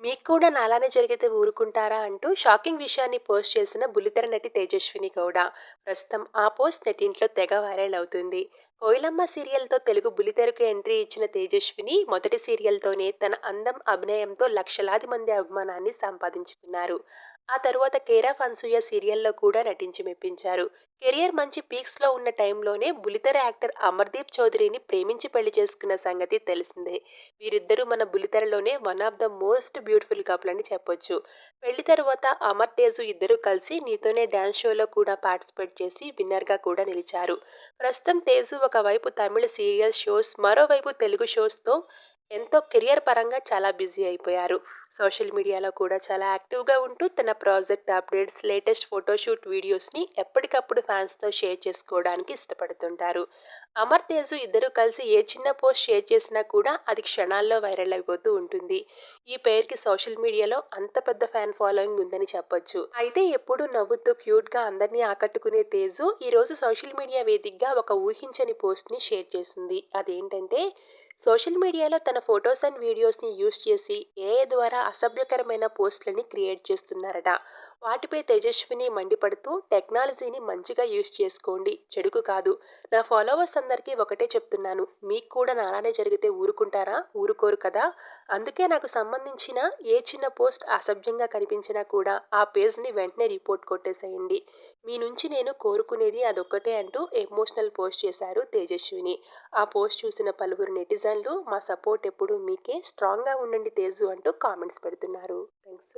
మీకు కూడా నాలానే జరిగితే ఊరుకుంటారా అంటూ షాకింగ్ విషయాన్ని పోస్ట్ చేసిన బుల్లితెర నటి తేజస్విని గౌడ. ప్రస్తుతం ఆ పోస్ట్ నెట్టింట్లో తెగ వైరల్ అవుతుంది. కోయిలమ్మ సీరియల్తో తెలుగు బుల్లితెరకు ఎంట్రీ ఇచ్చిన తేజస్విని మొదటి సీరియల్తోనే తన అందం, అభినయంతో లక్షలాది మంది అభిమానాన్ని సంపాదించుకున్నారు. ఆ తరువాత కేర్ ఆఫ్ అన్సూయ సీరియల్లో కూడా నటించి మెప్పించారు. కెరియర్ మంచి పీక్స్లో ఉన్న టైంలోనే బుల్లితెర యాక్టర్ అమర్దీప్ చౌదరిని ప్రేమించి పెళ్లి చేసుకున్న సంగతి తెలిసిందే. వీరిద్దరూ మన బుల్లితెరలోనే one of the most beautiful couple అని చెప్పొచ్చు. పెళ్లి తర్వాత అమర్, తేజు ఇద్దరూ కలిసి నీతోనే డాన్స్ షోలో కూడా పార్టిసిపేట్ చేసి విన్నర్గా కూడా నిలిచారు. ప్రస్తుతం తేజు ఒకవైపు తమిళ సీరియల్ షోస్, మరోవైపు తెలుగు షోస్తో ఎంతో కెరియర్ పరంగా చాలా బిజీ అయిపోయారు. సోషల్ మీడియాలో కూడా చాలా యాక్టివ్గా ఉంటూ తన ప్రాజెక్ట్ అప్డేట్స్, లేటెస్ట్ ఫోటోషూట్ వీడియోస్ని ఎప్పటికప్పుడు ఫ్యాన్స్తో షేర్ చేసుకోవడానికి ఇష్టపడుతుంటారు. అమర్, తేజు ఇద్దరూ కలిసి ఏ చిన్న పోస్ట్ షేర్ చేసినా కూడా అది క్షణాల్లో వైరల్ అయిపోతూ ఉంటుంది. ఈ పేరుకి సోషల్ మీడియాలో అంత పెద్ద ఫ్యాన్ ఫాలోయింగ్ ఉందని చెప్పొచ్చు. అయితే ఎప్పుడూ నవ్వుతూ క్యూట్గా అందరినీ ఆకట్టుకునే తేజు ఈరోజు సోషల్ మీడియా వేదికగా ఒక ఊహించని పోస్ట్ని షేర్ చేసింది. అదేంటంటే, సోషల్ మీడియాలో తన ఫొటోస్ అండ్ వీడియోస్ని యూజ్ చేసి ఏఐ ద్వారా అసభ్యకరమైన పోస్టులని క్రియేట్ చేస్తున్నారట. వాటిపై తేజస్విని మండిపడుతూ, టెక్నాలజీని మంచిగా యూజ్ చేసుకోండి, చెడుకు కాదు. నా ఫాలోవర్స్ అందరికీ ఒకటే చెప్తున్నాను, మీకు కూడా నాలానే జరిగితే ఊరుకుంటారా? ఊరుకోరు కదా. అందుకే నాకు సంబంధించిన ఏ చిన్న పోస్ట్ అసభ్యంగా కనిపించినా కూడా ఆ పేజ్ని వెంటనే రిపోర్ట్ కొట్టేసేయండి. మీ నుంచి నేను కోరుకునేది అదొక్కటే అంటూ ఎమోషనల్ పోస్ట్ చేశారు తేజస్విని. ఆ పోస్ట్ చూసిన పలువురు నెటిజన్లు మా సపోర్ట్ ఎప్పుడు మీకే, స్ట్రాంగ్గా ఉండండి తేజు అంటూ కామెంట్స్ పెడుతున్నారు. థ్యాంక్స్.